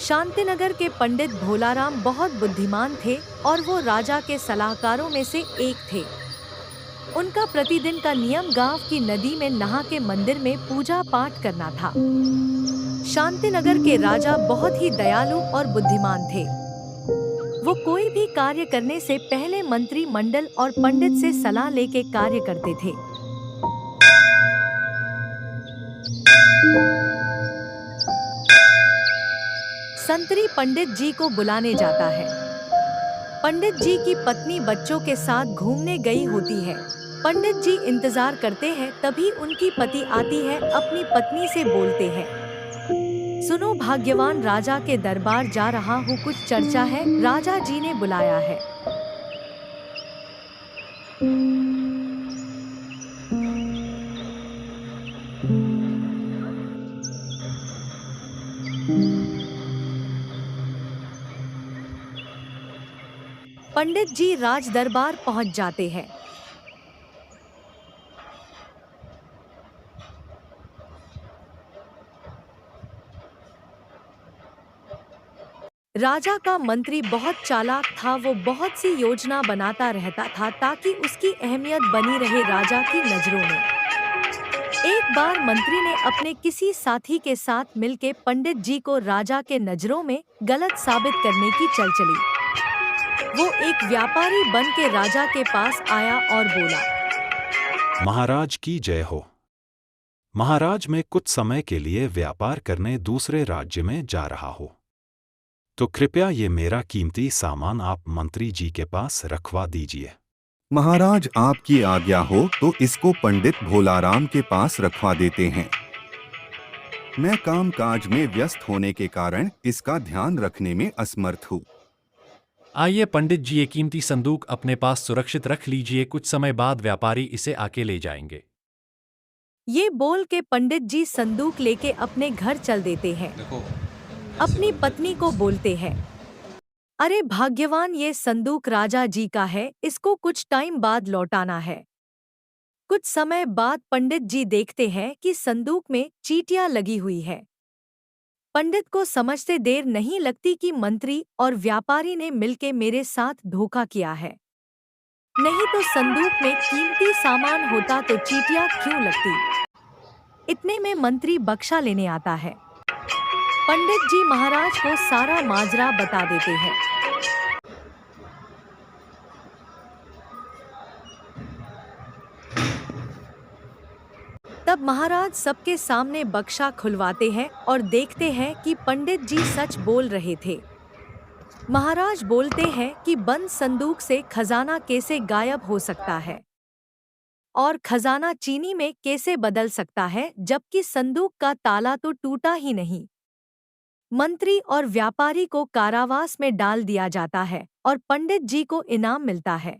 शांतिनगर के पंडित भोलाराम बहुत बुद्धिमान थे और वो राजा के सलाहकारों में से एक थे। उनका प्रतिदिन का नियम गांव की नदी में नहा के मंदिर में पूजा पाठ करना था। शांतिनगर के राजा बहुत ही दयालु और बुद्धिमान थे। वो कोई भी कार्य करने से पहले मंत्री मंडल और पंडित से सलाह लेके कार्य करते थे। संतरी पंडित जी को बुलाने जाता है। पंडित जी की पत्नी बच्चों के साथ घूमने गई होती है। पंडित जी इंतजार करते हैं, तभी उनकी पति आती है। अपनी पत्नी से बोलते हैं, सुनो भाग्यवान, राजा के दरबार जा रहा हूँ, कुछ चर्चा है, राजा जी ने बुलाया है। पंडित जी राज दरबार पहुँच जाते हैं। राजा का मंत्री बहुत चालाक था। वो बहुत सी योजना बनाता रहता था ताकि उसकी अहमियत बनी रहे राजा की नजरों में। एक बार मंत्री ने अपने किसी साथी के साथ मिलके पंडित जी को राजा के नजरों में गलत साबित करने की चल चली। वो एक व्यापारी बन के राजा के पास आया और बोला, महाराज की जय हो। महाराज, मैं कुछ समय के लिए व्यापार करने दूसरे राज्य में जा रहा हूँ, तो कृपया ये मेरा कीमती सामान आप मंत्री जी के पास रखवा दीजिए। महाराज, आपकी आज्ञा हो तो इसको पंडित भोलाराम के पास रखवा देते हैं। मैं कामकाज में व्यस्त होने के कारण इसका ध्यान रखने में असमर्थ हूँ। आइए पंडित जी, ये कीमती संदूक अपने पास सुरक्षित रख लीजिए, कुछ समय बाद व्यापारी इसे आके ले जाएंगे। ये बोल के पंडित जी संदूक लेके अपने घर चल देते हैं। अपनी पत्नी को बोलते हैं, अरे भाग्यवान, ये संदूक राजा जी का है, इसको कुछ टाइम बाद लौटाना है। कुछ समय बाद पंडित जी देखते हैं कि संदूक में चींटियां लगी हुई है। पंडित को समझते देर नहीं लगती कि मंत्री और व्यापारी ने मिलके मेरे साथ धोखा किया है। नहीं तो संदूक में कीमती सामान होता तो चींटियां क्यों लगती। इतने में मंत्री बक्शा लेने आता है। पंडित जी महाराज को सारा माजरा बता देते हैं। तब महाराज सबके सामने बक्शा खुलवाते हैं और देखते हैं कि पंडित जी सच बोल रहे थे। महाराज बोलते हैं कि बंद संदूक से खजाना कैसे गायब हो सकता है और खजाना चीनी में कैसे बदल सकता है, जबकि संदूक का ताला तो टूटा ही नहीं। मंत्री और व्यापारी को कारावास में डाल दिया जाता है और पंडित जी को इनाम मिलता है।